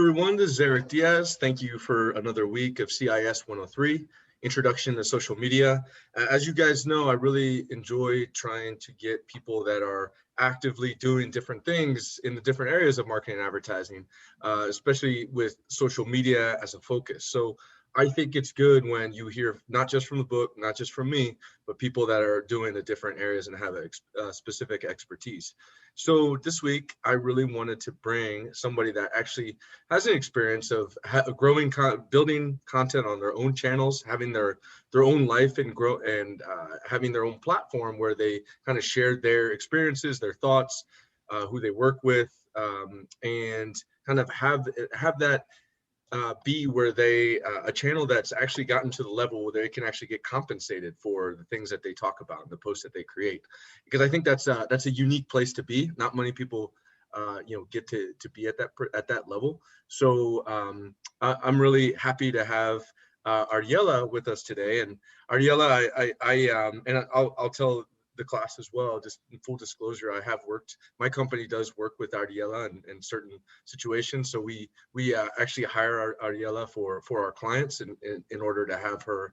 Everyone, this is Eric Diaz. Thank you for another week of CIS 103, Introduction to Social Media. As you guys know, I really enjoy trying to get people that are actively doing different things in the different areas of marketing and advertising, especially with social media as a focus. So I think it's good when you hear not just from the book, not just from me, but people that are doing the different areas and have a specific expertise. So this week, I really wanted to bring somebody that actually has an experience of building content on their own channels, having their own life and grow and having their own platform where they kind of share their experiences, their thoughts, who they work with, and kind of have that be where they a channel that's actually gotten to the level where they can actually get compensated for the things that they talk about and the posts that they create, because I think that's a unique place to be. Not many people get to be at that level. So I'm really happy to have Ariella with us today. And Ariella, I'll tell the class as well, just in full disclosure, my company does work with Ariella in certain situations. So we actually hire Ariella for our clients in order to have her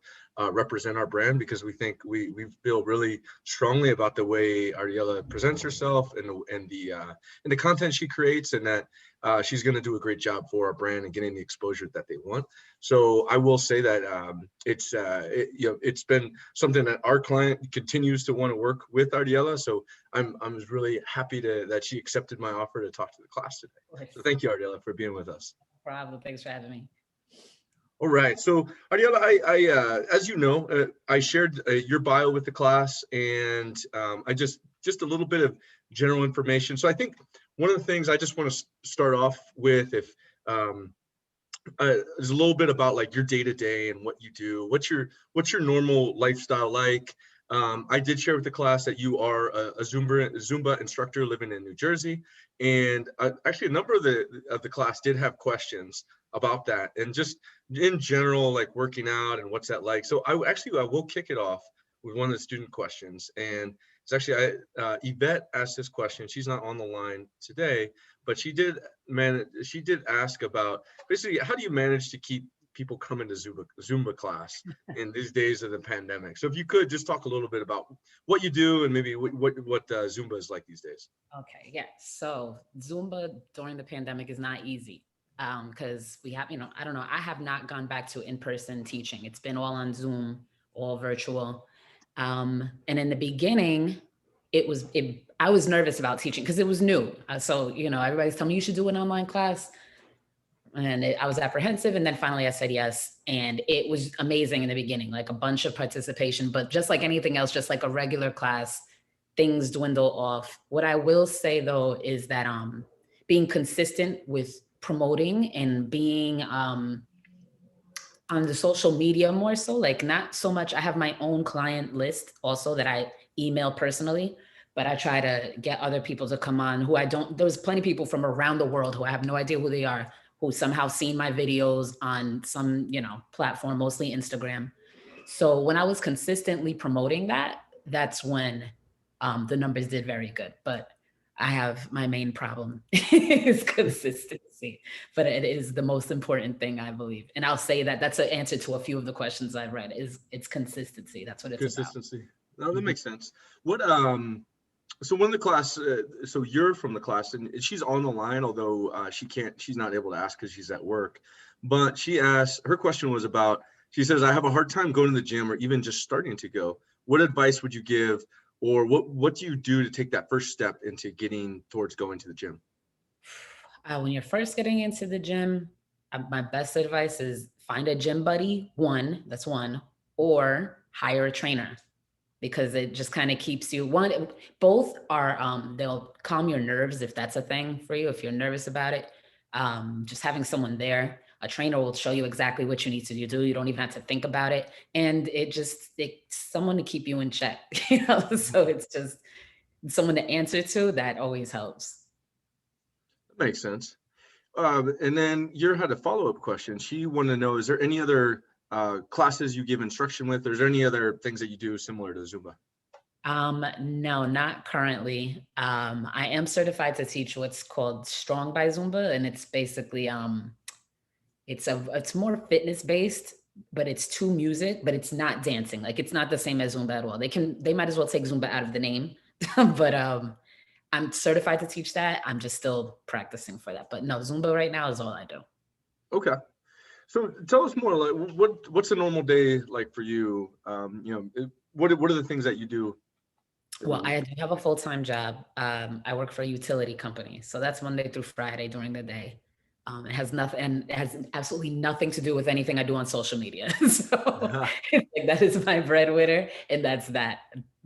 represent our brand, because we think we feel really strongly about the way Ariella presents herself and the content she creates, and that she's going to do a great job for our brand and getting the exposure that they want. So I will say that it's been something that our client continues to want to work with Ariella. So I'm really happy that she accepted my offer to talk to the class today. So thank you, Ariella, for being with us. No problem. Thanks for having me. All right. So Ariella, I as you know, I shared your bio with the class, and I just a little bit of general information. So I think one of the things I just want to start off with, if is a little bit about like your day to day and what you do. What's your normal lifestyle like? I did share with the class that you are a Zumba instructor living in New Jersey, and actually a number of the class did have questions about that, and just in general, like working out and what's that like. So I will kick it off with one of the student questions, and it's actually Yvette asked this question. She's not on the line today, but she did ask about basically, how do you manage to keep people coming to Zumba class in these days of the pandemic? So if you could just talk a little bit about what you do and maybe what Zumba is like these days. Okay, yeah. So Zumba during the pandemic is not easy because we have, I don't know, I have not gone back to in-person teaching. It's been all on Zoom, all virtual. And in the beginning, I was nervous about teaching because it was new. So, everybody's telling me you should do an online class. And I was apprehensive. And then finally I said yes. And it was amazing in the beginning, like a bunch of participation, but just like anything else, just like a regular class, things dwindle off. What I will say though, is that being consistent with promoting and being on the social media more so, like not so much. I have my own client list also that I email personally, but I try to get other people to come on there's plenty of people from around the world who I have no idea who they are, who somehow seen my videos on some, platform, mostly Instagram. So when I was consistently promoting that's when the numbers did very good. But I have my main problem is consistency, but it is the most important thing, I believe. And I'll say that's an answer to a few of the questions I've read it's consistency. That's what it's Consistency. about. No, that makes sense. What so when the class, so you're from the class, and she's on the line, although she's not able to ask because she's at work. But she asked, her question was about, she says, I have a hard time going to the gym or even just starting to go. What advice would you give, or what do you do to take that first step into getting towards going to the gym? When you're first getting into the gym, my best advice is find a gym buddy, that's one, or hire a trainer, because it just kind of keeps you both are they'll calm your nerves if that's a thing for you, if you're nervous about it. Just having someone there, a trainer will show you exactly what you need to do. You don't even have to think about it, and it's someone to keep you in check. So it's just someone to answer to. That always helps. That makes sense. And then you had a follow-up question. She wanted to know, is there any other classes you give instruction with, or is there any other things that you do similar to Zumba? No, not currently. I am certified to teach what's called Strong by Zumba, and it's basically it's more fitness based, but it's to music, but it's not dancing. Like it's not the same as Zumba at all. They might as well take Zumba out of the name. But I'm certified to teach that. I'm just still practicing for that. But no, Zumba right now is all I do. Okay. So tell us more, like what's a normal day like for you? What are the things that you do every Well, week? I do have a full-time job. I work for a utility company, so that's Monday through Friday during the day. It has nothing, and it has absolutely nothing to do with anything I do on social media. So like, that is my breadwinner, and that's that.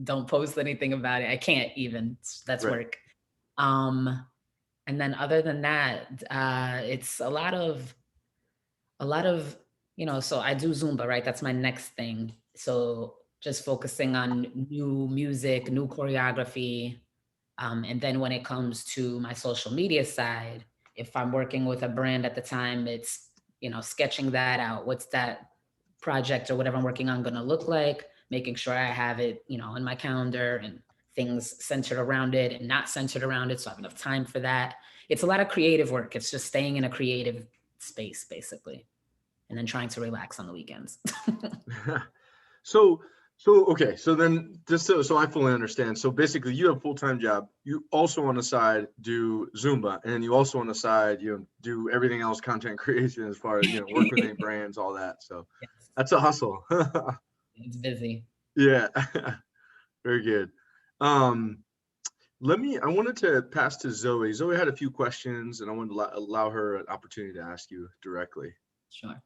Don't post anything about it. I can't even. That's Right. work. Um, and then other than that, it's a lot of, so I do Zumba, right? That's my next thing. So just focusing on new music, new choreography. And then when it comes to my social media side, if I'm working with a brand at the time, it's, sketching that out. What's that project or whatever I'm working on going to look like? Making sure I have it, in my calendar and things centered around it and not centered around it. So I have enough time for that. It's a lot of creative work. It's just staying in a creative space, basically, and then trying to relax on the weekends. So, so okay. So then, just so I fully understand. So basically, you have a full-time job. You also on the side do Zumba, and then you also on the side do everything else, content creation, as far as work with any brands, all that. So Yes, that's a hustle. it's busy. Yeah, very good. Um, I wanted to pass to Zoe. Zoe had a few questions, and I wanted to allow her an opportunity to ask you directly. Sure.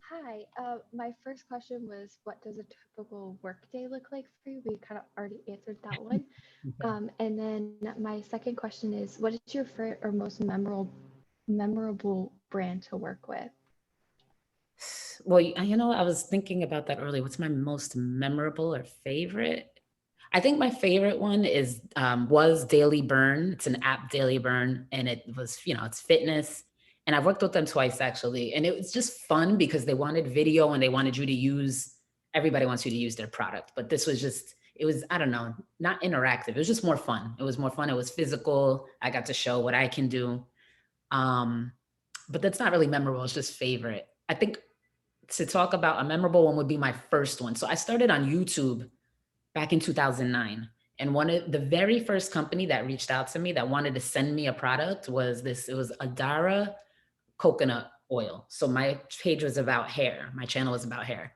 Hi, my first question was, what does a typical workday look like for you? We kind of already answered that one. Okay. And then my second question is, what is your favorite or most memorable brand to work with? Well, I was thinking about that earlier. What's my most memorable or favorite? I think my favorite one was Daily Burn. It's an app, Daily Burn, and it was, it's fitness. And I've worked with them twice actually, and it was just fun because they wanted video and they wanted you to use. Everybody wants you to use their product, but this was just, it was, I don't know, not interactive. It was just more fun. It was more fun. It was physical. I got to show what I can do. Um, but that's not really memorable. It's just favorite. I think to talk about a memorable one would be my first one. So I started on YouTube back in 2009. And one of the very first company that reached out to me that wanted to send me a product it was Adara coconut oil. So my page was about hair. My channel was about hair.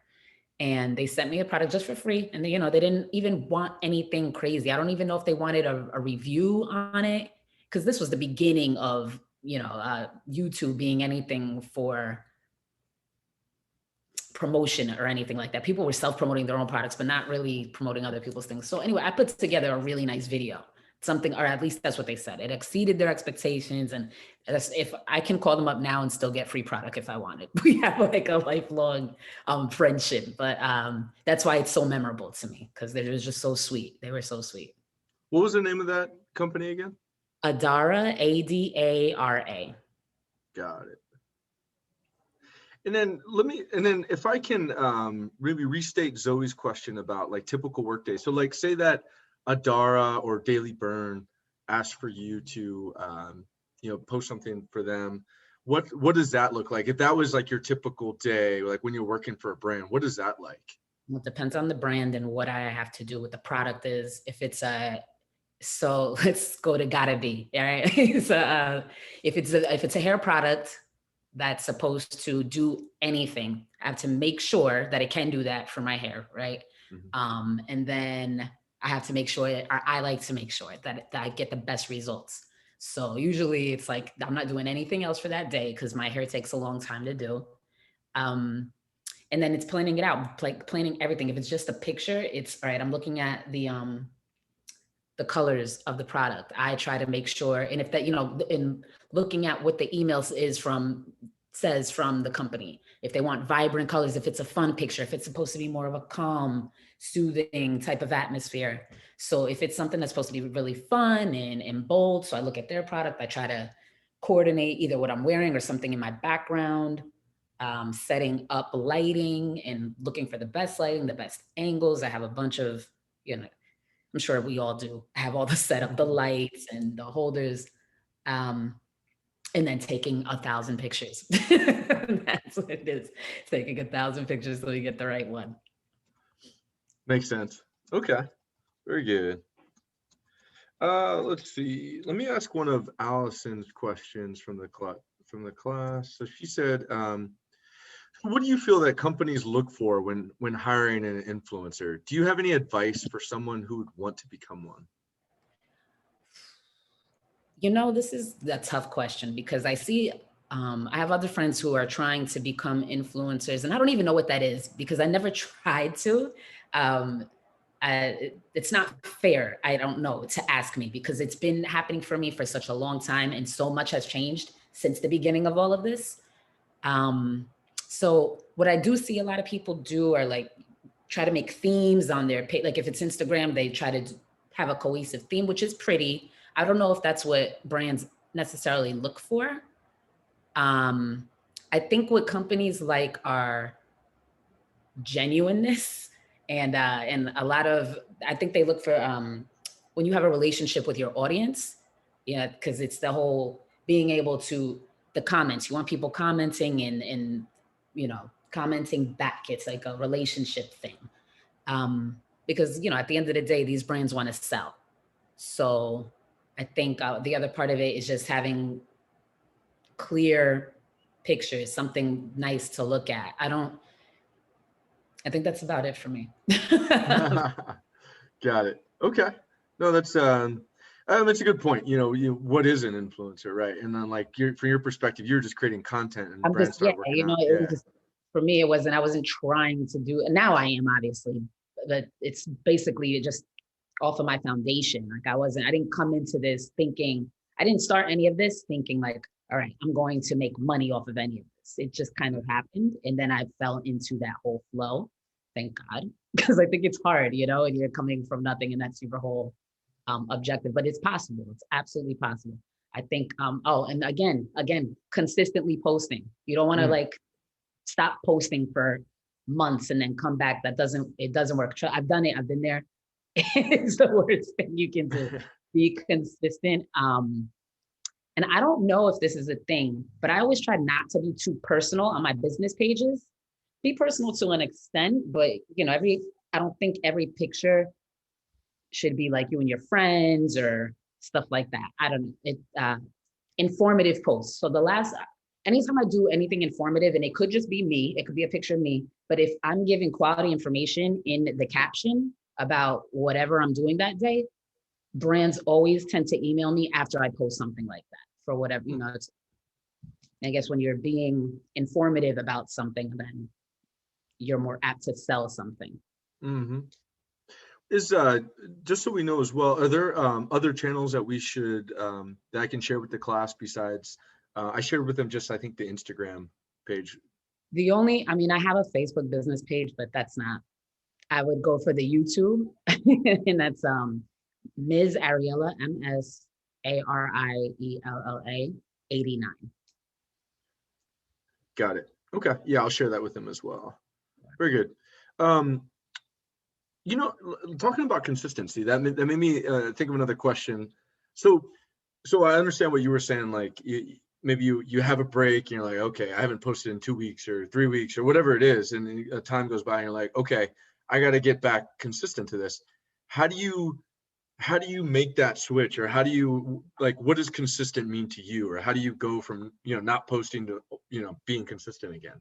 And they sent me a product just for free. And they didn't even want anything crazy. I don't even know if they wanted a review on it, because this was the beginning of, YouTube being anything for promotion or anything like that. People were self-promoting their own products, but not really promoting other people's things. So anyway, I put together a really nice video, something, or at least that's what they said. It exceeded their expectations. And if I can call them up now and still get free product if I wanted. We have like a lifelong friendship, but that's why it's so memorable to me, because they were just so sweet. They were so sweet. What was the name of that company again? Adara, Adara. Got it. And then if I can really restate Zoe's question about like typical workday. So like say that Adara or Daily Burn asked for you to post something for them. What does that look like? If that was like your typical day, like when you're working for a brand, what is that like? Well, it depends on the brand and what I have to do with the product is. If it's so let's go to gotta be, all right. So if it's a hair product that's supposed to do anything, I have to make sure that it can do that for my hair, right? Mhm. And then I have to make sure, or I like to make sure that I get the best results. So usually it's like I'm not doing anything else for that day because my hair takes a long time to do. Um, and then it's planning it out, like planning everything. If it's just a picture, it's all right. I'm looking at the colors of the product. I try to make sure, and if that, in looking at what the emails says from the company, if they want vibrant colors, if it's a fun picture, if it's supposed to be more of a calm, soothing type of atmosphere. So if it's something that's supposed to be really fun and bold, so I look at their product, I try to coordinate either what I'm wearing or something in my background. setting up lighting and looking for the best lighting, the best angles. I have a bunch of, I'm sure we all do have all the setup, the lights and the holders, and then taking 1,000 pictures. That's what it is. Taking 1,000 pictures so you get the right one. Makes sense. Okay, very good. Let's see. Let me ask one of Allison's questions from the class. So she said, what do you feel that companies look for when hiring an influencer? Do you have any advice for someone who would want to become one? This is a tough question because I see, I have other friends who are trying to become influencers, and I don't even know what that is because I never tried to. It's not fair, I don't know, to ask me because it's been happening for me for such a long time and so much has changed since the beginning of all of this. So what I do see a lot of people do are like try to make themes on their page. Like if it's Instagram, they try to have a cohesive theme, which is pretty. I don't know if that's what brands necessarily look for. I think what companies like are genuineness and a lot of, I think they look for when you have a relationship with your audience, yeah, because it's the whole being able to, the comments, you want people commenting and commenting back. It's like a relationship thing. Because at the end of the day, these brands want to sell. So I think the other part of it is just having clear pictures, something nice to look at. I think that's about it for me. Got it. Okay. No, that's a good point. What is an influencer, right? And then like from your perspective, you're just creating content and brands start working out. It was just, for me, I wasn't trying to do, and now I am obviously, but it's basically just off of my foundation. Like I didn't come into this thinking, I didn't start any of this thinking like, all right, I'm going to make money off of any of this. It just kind of happened. And then I fell into that whole flow. Thank God. Because I think it's hard, and you're coming from nothing and that's your whole objective, but it's possible. It's absolutely possible. I think, and again, consistently posting. You don't want to like stop posting for months and then come back. It doesn't work. I've done it. I've been there. It's the worst thing you can do. Be consistent. And I don't know if this is a thing, but I always try not to be too personal on my business pages. Be personal to an extent, but I don't think every picture should be like you and your friends or stuff like that. I don't know. Informative posts. So anytime I do anything informative, and it could just be me, it could be a picture of me, but if I'm giving quality information in the caption about whatever I'm doing that day, brands always tend to email me after I post something like that for whatever, I guess when you're being informative about something, then you're more apt to sell something. Mm-hmm. Is just so we know as well, are there other channels that we should that I can share with the class besides I shared with them just I think the Instagram page? I have a Facebook business page, but that's not, I would go for the YouTube and that's Ms. Ariella, MSARIELLA 89. Got it. Okay. Yeah, I'll share that with them as well. Very good. Talking about consistency, that made me think of another question. So I understand what you were saying, like maybe you have a break and you're like, okay, I haven't posted in 2 weeks or 3 weeks or whatever it is. And a time goes by and you're like, okay, I got to get back consistent to this. How do you make that switch, or how do you, like, what does consistent mean to you, or how do you go from, not posting to, being consistent again?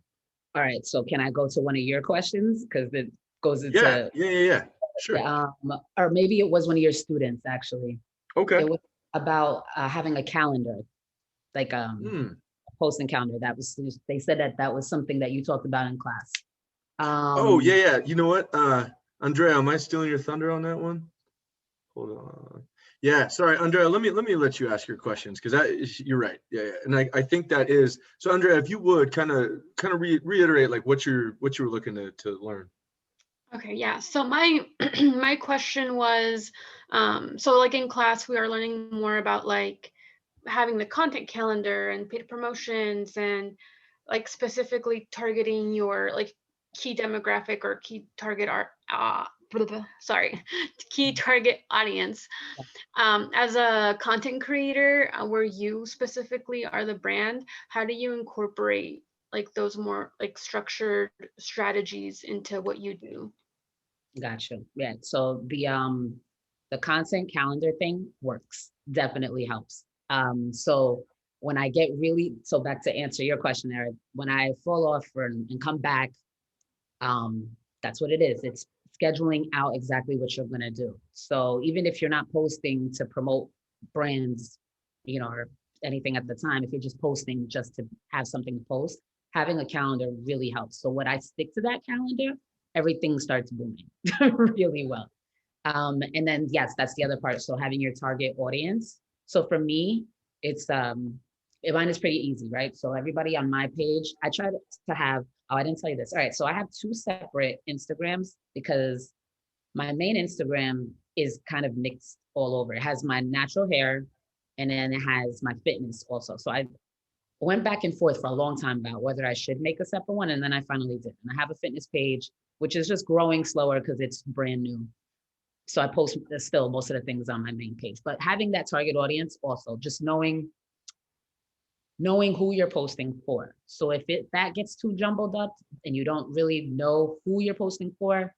All right. So can I go to one of your questions? Because it goes into, yeah. Sure. Or maybe it was one of your students, actually. Okay. It was about having a calendar, like a posting calendar. They said that was something that you talked about in class. Oh, yeah. You know what? Andrea, am I stealing your thunder on that one? Hold on. Yeah, sorry, Andrea, let me let you ask your questions, because you're right. Yeah. And I think that is, so Andrea, if you would kind of reiterate like what you were looking to learn. Okay, yeah. So my my question was, so like in class, we are learning more about like having the content calendar and paid promotions and like specifically targeting your like key demographic or key target key target audience. As a content creator, where you specifically are the brand, how do you incorporate like those more like structured strategies into what you do? Gotcha. Yeah. So the content calendar thing works. Definitely helps. So when I get really, so back to answer your question, Eric, when I fall off and come back, that's what it is. It's scheduling out exactly what you're gonna do. So even if you're not posting to promote brands, or anything at the time, if you're just posting just to have something to post, having a calendar really helps. So when I stick to that calendar, everything starts booming really well. And then yes, that's the other part. So having your target audience. So for me, it's mine is pretty easy, right? So everybody on my page, I try to have, oh, I didn't tell you this. All right, so I have 2 separate Instagrams because my main Instagram is kind of mixed all over. It has my natural hair and then it has my fitness also. So I went back and forth for a long time about whether I should make a separate one, and then I finally did. And I have a fitness page, which is just growing slower because it's brand new. So I post still most of the things on my main page, but having that target audience also, just knowing who you're posting for. So if that gets too jumbled up and you don't really know who you're posting for,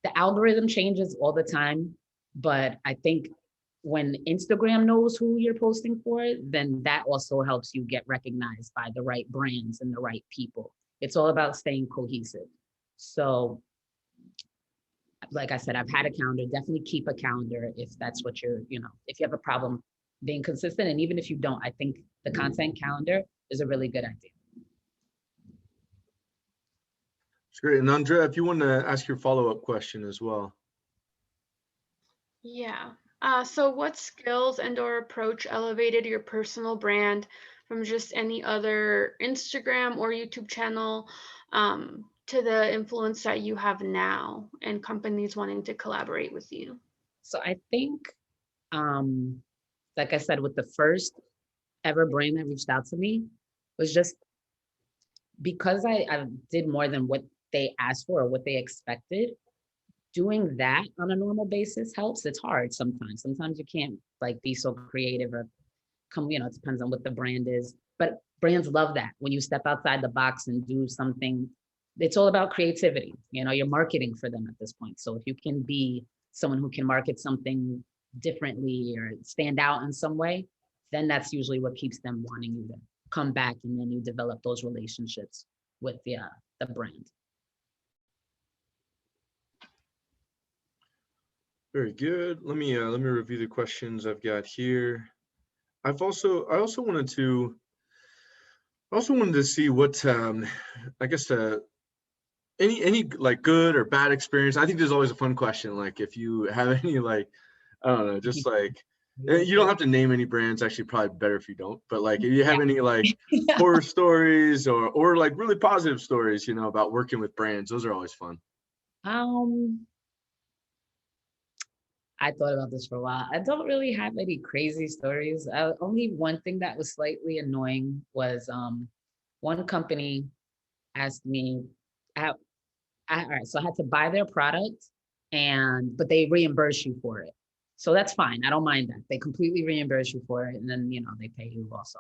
the algorithm changes all the time. But I think when Instagram knows who you're posting for, then that also helps you get recognized by the right brands and the right people. It's all about staying cohesive. So like I said, I've had a calendar. Definitely keep a calendar if that's what if you have a problem being consistent. And even if you don't, I think the content calendar is a really good idea. It's great. And Andrea, if you want to ask your follow-up question as well. Yeah. So what skills and/or approach elevated your personal brand from just any other Instagram or YouTube channel to the influence that you have now and companies wanting to collaborate with you? So I think, like I said, with the first ever brand that reached out to me was just because I did more than what they asked for or what they expected. Doing that on a normal basis helps. It's hard sometimes. Sometimes you can't like be so creative or it depends on what the brand is. But brands love that when you step outside the box and do something. It's all about creativity. You're marketing for them at this point. So if you can be someone who can market something differently or stand out in some way, then that's usually what keeps them wanting you to come back, and then you develop those relationships with the brand. Very good. Let me review the questions I've got here. I also wanted to see what I guess any like good or bad experience. I think there's always a fun question, like if you have any like, I don't know, just like you don't have to name any brands, actually probably better if you don't, but like if you have any like horror stories or like really positive stories, about working with brands, those are always fun. I thought about this for a while. I don't really have any crazy stories. Only one thing that was slightly annoying was one company asked me, all right, so I had to buy their product, but they reimburse you for it. So that's fine. I don't mind that. They completely reimburse you for it, and then they pay you also.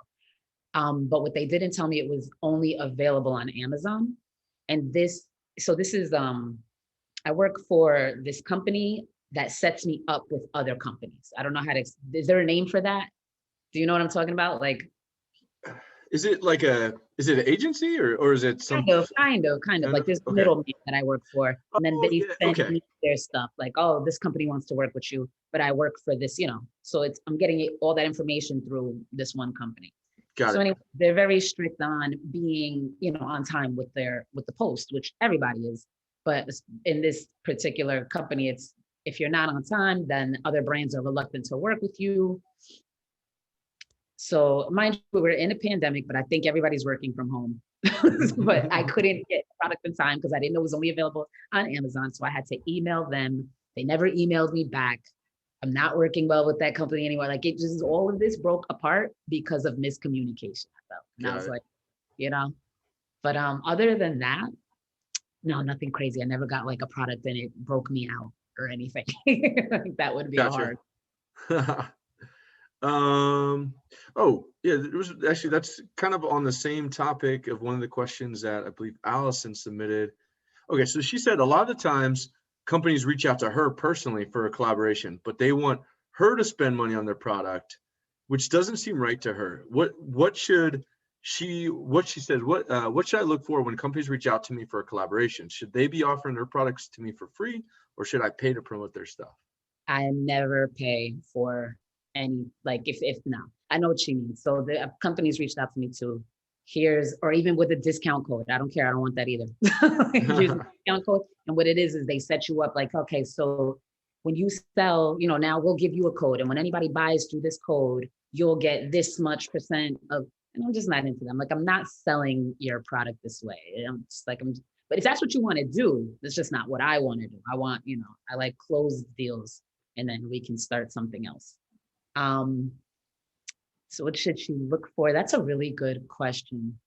But what they didn't tell me, it was only available on Amazon. And this is I work for this company that sets me up with other companies. I don't know is there a name for that? Do you know what I'm talking about? Like, is it an agency or is it some kind of like this middleman that I work for, and then they send me their stuff like, oh, this company wants to work with you, but I work for this, so I'm getting all that information through this one company. Anyway, they're very strict on being, on time with the post, which everybody is. But in this particular company, it's if you're not on time, then other brands are reluctant to work with you. So mind you, we're in a pandemic, but I think everybody's working from home. But I couldn't get product in time because I didn't know it was only available on Amazon. So I had to email them. They never emailed me back. I'm not working well with that company anymore. Like all of this broke apart because of miscommunication. I felt. And I was like, you know. But other than that, no, nothing crazy. I never got like a product and it broke me out or anything. Like, that would be Gotcha. hard. Oh, yeah, it was actually, that's kind of on the same topic of one of the questions that I believe Allison submitted. Okay, so she said a lot of the times companies reach out to her personally for a collaboration, but they want her to spend money on their product, which doesn't seem right to her. What should what she said, what should I look for when companies reach out to me for a collaboration? Should they be offering their products to me for free, or should I pay to promote their stuff? I never pay for any, like, if no, I know what she means. So the companies reached out to me too. Or even with a discount code. I don't care. I don't want that either. Here's a discount code. And what it is they set you up like, okay, so when you sell, now we'll give you a code. And when anybody buys through this code, you'll get this much percent of, and I'm just not into them. Like, I'm not selling your product this way. I'm just like, but if that's what you want to do, that's just not what I want to do. I want, I like closed deals, and then we can start something else. So what should she look for? That's a really good question.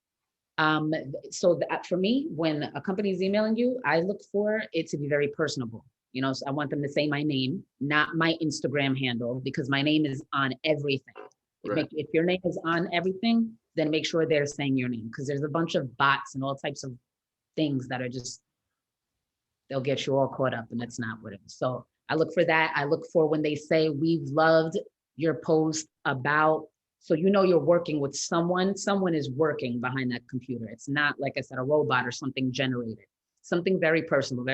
So for me, when a company is emailing you, I look for it to be very personable. So I want them to say my name, not my Instagram handle, because my name is on everything. Right. If your name is on everything, then make sure they're saying your name, because there's a bunch of bots and all types of things that are just, they'll get you all caught up, and that's not what it is. So I look for that. I look for when they say, we've loved your post about, so you're working with someone is working behind that computer. It's not, like I said, a robot or something generated. Something very personal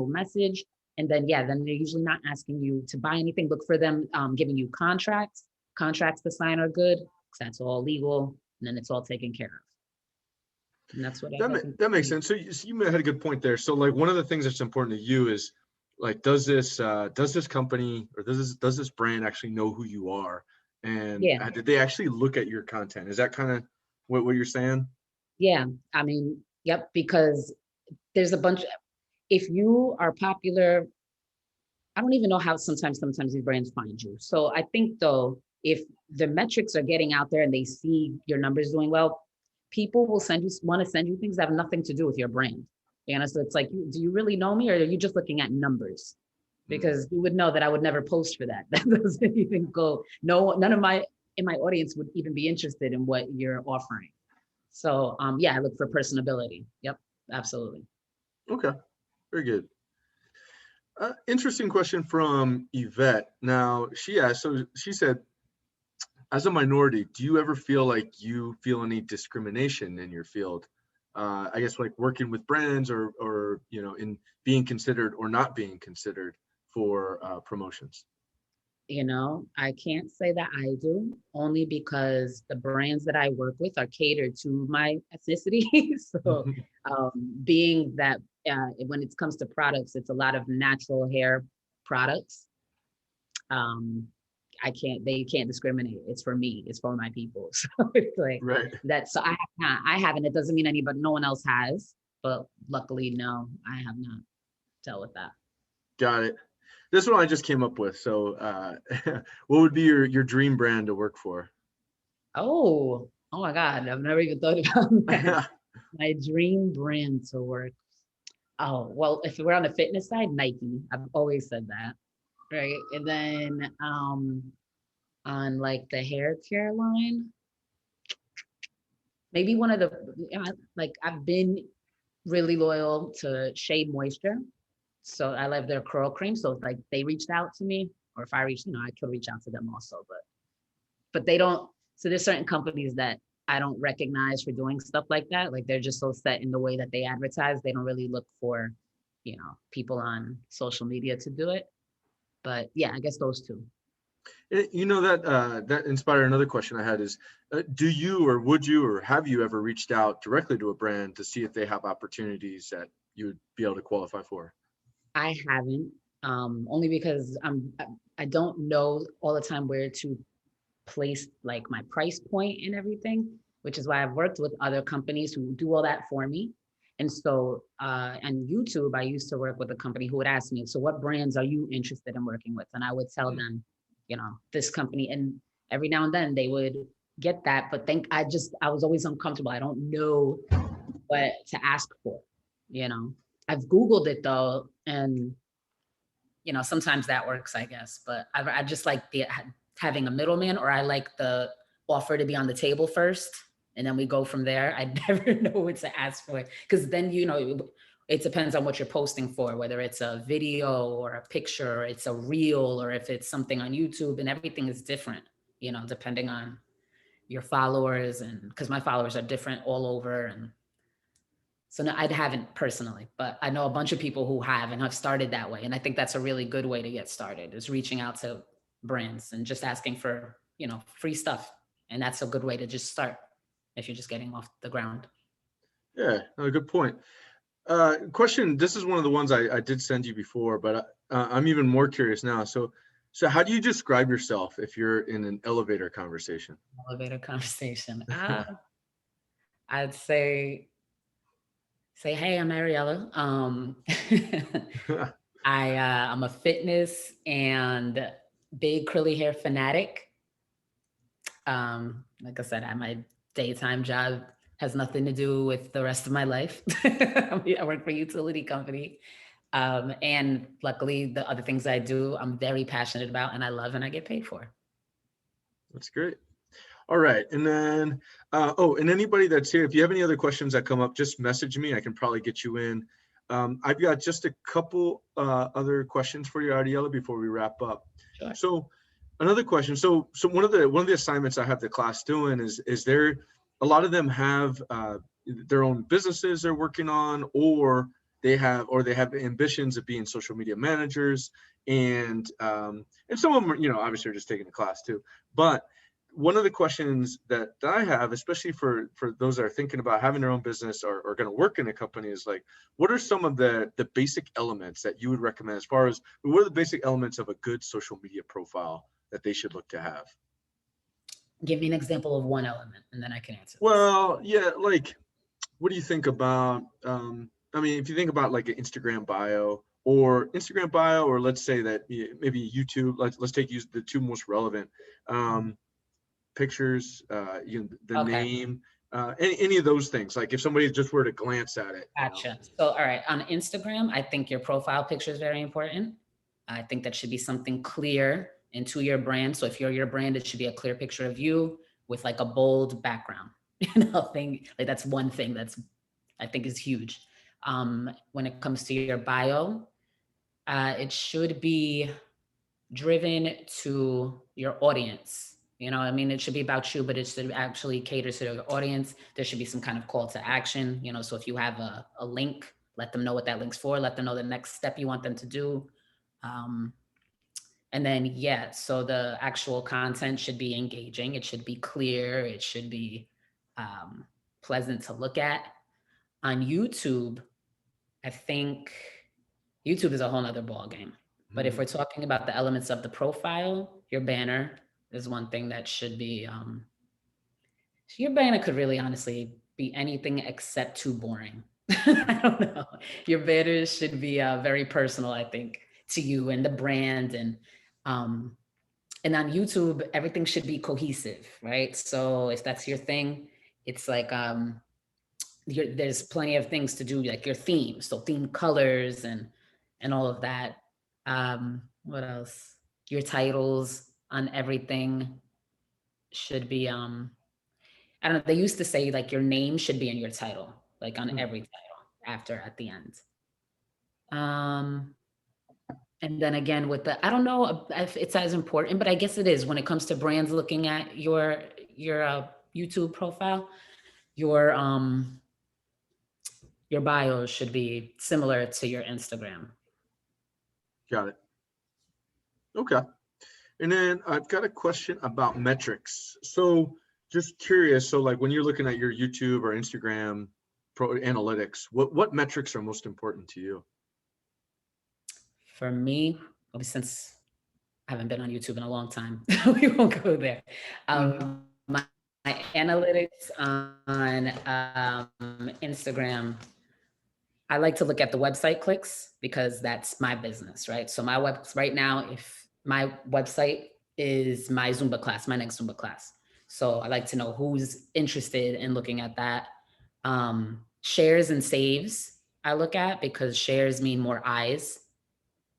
message. And then, then they're usually not asking you to buy anything. Look for them giving you contracts to sign are good, because that's all legal, and then it's all taken care of. And that's what that makes sense. So you had a good point there. So like, one of the things that's important to you is, like, does this company, or does this brand actually know who you are? And did they actually look at your content? Is that kind of what you're saying? Yeah, I mean, yep, because there's a bunch, if you are popular, I don't even know how sometimes these brands find you. So I think, though, if the metrics are getting out there and they see your numbers doing well, people will want to send you things that have nothing to do with your brand. So it's like, do you really know me, or are you just looking at numbers? Because you would know that I would never post for that. That doesn't even go. None of my audience would even be interested in what you're offering. So I look for personability. Yep, absolutely. Okay, very good. Interesting question from Yvette. Now, she asked, so she said, as a minority, do you ever feel like you feel any discrimination in your field? I guess, like, working with brands, or in being considered or not being considered for promotions. I can't say that I do, only because the brands that I work with are catered to my ethnicity. So being that when it comes to products, it's a lot of natural hair products. They can't discriminate. It's for me, it's for my people. So it's like, right. So I haven't, it doesn't mean no one else has, but luckily, no, I have not dealt with that. Got it. This one I just came up with. So what would be your dream brand to work for? Oh my God, I've never even thought about that. My dream brand to work. Oh, well, if we're on the fitness side, Nike. I've always said that. Right. And then on like the hair care line, maybe one of the, like, I've been really loyal to Shea Moisture. So I love their curl cream. So like, they reached out to me, or if I reached, I could reach out to them also, but they don't. So there's certain companies that I don't recognize for doing stuff like that. Like, they're just so set in the way that they advertise. They don't really look for, people on social media to do it. But yeah, I guess those two. That inspired another question I had is, do you, or would you, or have you ever reached out directly to a brand to see if they have opportunities that you would be able to qualify for? I haven't, only because I don't know all the time where to place like my price point and everything, which is why I've worked with other companies who do all that for me. And so on YouTube, I used to work with a company who would ask me, so what brands are you interested in working with? And I would tell them, this company. And every now and then they would get that, but I was always uncomfortable. I don't know what to ask for, you know. I've Googled it though, and sometimes that works, I guess. But I just like having a middleman, or I like the offer to be on the table first, and then we go from there. I never know what to ask for, because then it depends on what you're posting for, whether it's a video or a picture, or it's a reel, or if it's something on YouTube, and everything is different, depending on your followers, and because my followers are different all over. And so no, I haven't personally, but I know a bunch of people who have and have started that way. And I think that's a really good way to get started, is reaching out to brands and just asking for, free stuff. And that's a good way to just start if you're just getting off the ground. Yeah, no, good point. Question, this is one of the ones I did send you before, but I'm even more curious now. So how do you describe yourself if you're in an elevator conversation? Elevator conversation. I'd say, hey, I'm Ariella. I'm a fitness and big curly hair fanatic. Like I said, my daytime job has nothing to do with the rest of my life. I work for a utility company. And luckily the other things I do, I'm very passionate about and I love and I get paid for. That's great. All right. And then, and anybody that's here, if you have any other questions that come up, just message me. I can probably get you in. I've got just a couple other questions for you, Ariella, before we wrap up. Sure. So another question. So one of the assignments I have the class doing is there, a lot of them have their own businesses they're working on, or they have ambitions of being social media managers, and some of them are, obviously are just taking the class too. But one of the questions that I have, especially for those that are thinking about having their own business or going to work in a company, is like, what are some of the basic elements that you would recommend, as far as what are the basic elements of a good social media profile that they should look to have? Give me an example of one element and then I can answer. Well, yeah, like, what do you think about, if you think about like an Instagram bio, or let's say that maybe YouTube, let's take the two most relevant, pictures, the name, any of those things. Like if somebody just were to glance at it. Gotcha. So, all right, on Instagram, I think your profile picture is very important. I think that should be something clear into your brand. So if you're your brand, it should be a clear picture of you with like a bold background. That's one thing I think is huge. When it comes to your bio, it should be driven to your audience. It should be about you, but it should actually cater to your audience. There should be some kind of call to action, so if you have a link, let them know what that link's for, let them know the next step you want them to do. And then, so the actual content should be engaging. It should be clear. It should be pleasant to look at. On YouTube, I think YouTube is a whole nother ballgame. But if we're talking about the elements of the profile, your banner is one thing that should be, your banner could really honestly be anything except too boring. I don't know. Your banner should be very personal, I think, to you and the brand. And on YouTube, everything should be cohesive, right? So if that's your thing, it's like, there's plenty of things to do, like your theme. So theme colors and all of that. What else? Your titles on everything should be, I don't know, they used to say like your name should be in your title, like on every title at the end. And then again with I don't know if it's as important, but I guess it is when it comes to brands looking at your YouTube profile, your bio should be similar to your Instagram. Got it. Okay. And then I've got a question about metrics. So just curious. So like when you're looking at your YouTube or Instagram analytics, what metrics are most important to you? For me, since I haven't been on YouTube in a long time, we won't go there. My analytics on Instagram, I like to look at the website clicks because that's my business, right? So right now, if my website is my Zumba class, my next Zumba class. So I like to know who's interested in looking at that. Shares and saves I look at, because shares mean more eyes,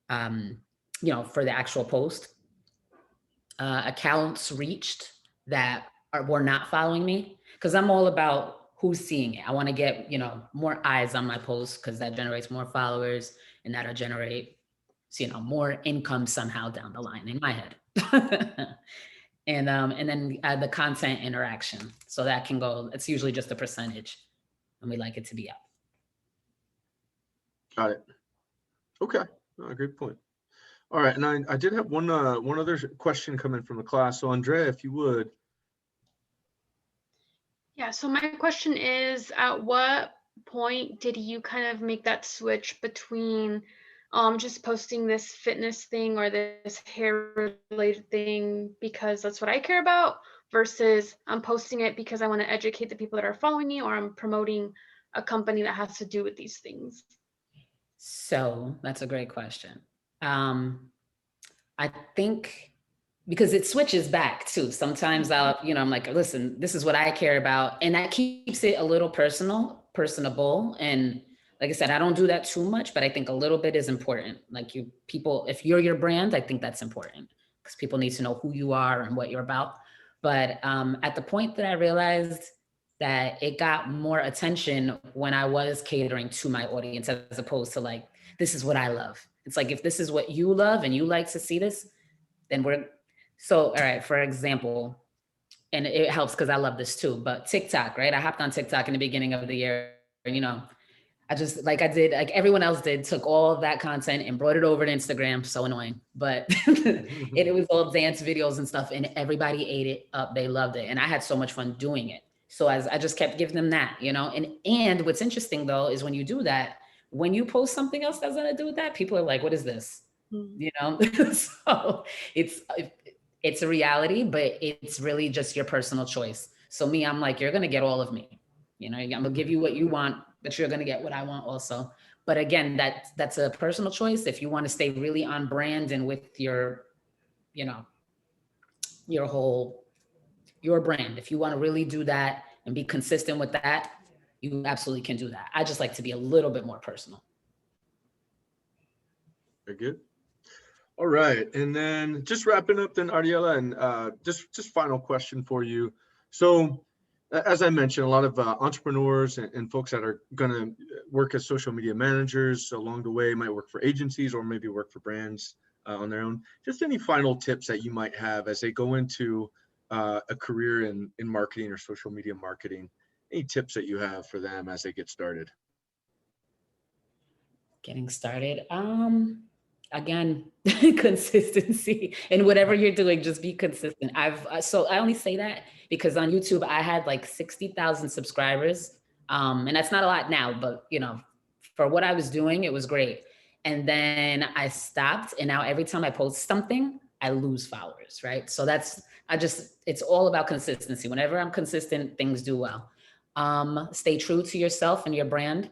for the actual post. Accounts reached that were not following me, because I'm all about who's seeing it. I want to get, more eyes on my post, because that generates more followers, and that'll generate, more income somehow down the line in my head. And then the content interaction. So that can go, it's usually just a percentage, and we like it to be up. Got it. Okay, great point. All right, and I did have one other question come in from the class. So Andrea, if you would. Yeah, so my question is, at what point did you kind of make that switch between just posting this fitness thing or this hair related thing because that's what I care about, versus I'm posting it because I want to educate the people that are following me, or I'm promoting a company that has to do with these things? So that's a great question. I think because it switches back too. Sometimes I'm like, listen, this is what I care about. And that keeps it a little personable. And like I said, I don't do that too much, but I think a little bit is important. Like if you're your brand, I think that's important, because people need to know who you are and what you're about. But at the point that I realized that it got more attention when I was catering to my audience, as opposed to like, this is what I love. It's like, if this is what you love and you like to see this, then all right, for example, and it helps because I love this too, but TikTok, right? I hopped on TikTok in the beginning of the year, and I just, like I did, like everyone else did, took all of that content and brought it over to Instagram. So annoying, but it was all dance videos and stuff, and everybody ate it up. They loved it. And I had so much fun doing it. So as I just kept giving them that, and what's interesting though, is when you do that, when you post something else that's gonna do with that, people are like, what is this? So it's a reality, but it's really just your personal choice. So me, I'm like, you're gonna get all of me. I'm gonna give you what you want, but you're gonna get what I want also. But again, that's a personal choice. If you want to stay really on brand and with your brand, if you want to really do that and be consistent with that, you absolutely can do that. I just like to be a little bit more personal. Very good. All right, and then just wrapping up then, Ariella, and just final question for you. So as I mentioned, a lot of entrepreneurs and folks that are going to work as social media managers along the way might work for agencies or maybe work for brands on their own. Just any final tips that you might have as they go into a career in marketing or social media marketing? Any tips that you have for them as they get started? Getting started. Again, consistency in whatever you're doing, just be consistent. So I only say that because on YouTube, I had like 60,000 subscribers. And that's not a lot now, but for what I was doing, it was great. And then I stopped, and now every time I post something, I lose followers, right? So it's all about consistency. Whenever I'm consistent, things do well. Stay true to yourself and your brand.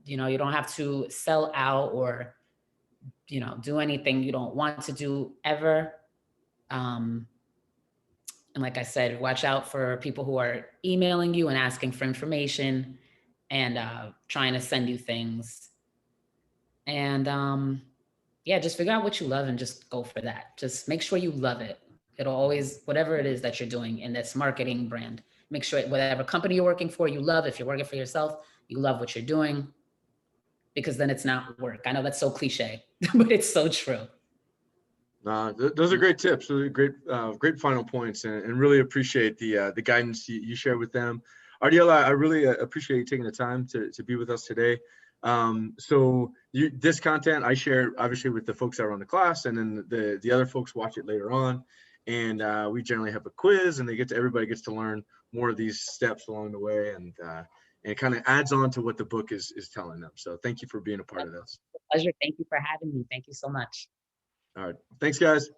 You don't have to sell out or do anything you don't want to do ever. And like I said, watch out for people who are emailing you and asking for information and trying to send you things. And just figure out what you love and just go for that. Just make sure you love it. It'll always, whatever it is that you're doing in this marketing brand, make sure whatever company you're working for, you love. If you're working for yourself, you love what you're doing, because then it's not work. I know that's so cliche, but it's so true. Those are great tips. Those are great final points, and really appreciate the guidance you share with them. Ariella, I really appreciate you taking the time to be with us today. So this content I share obviously with the folks that are on the class, and then the other folks watch it later on. And we generally have a quiz, and everybody gets to learn more of these steps along the way, and it kind of adds on to what the book is telling them. So thank you for being a part of this. Pleasure. Thank you for having me. Thank you so much. All right. Thanks, guys.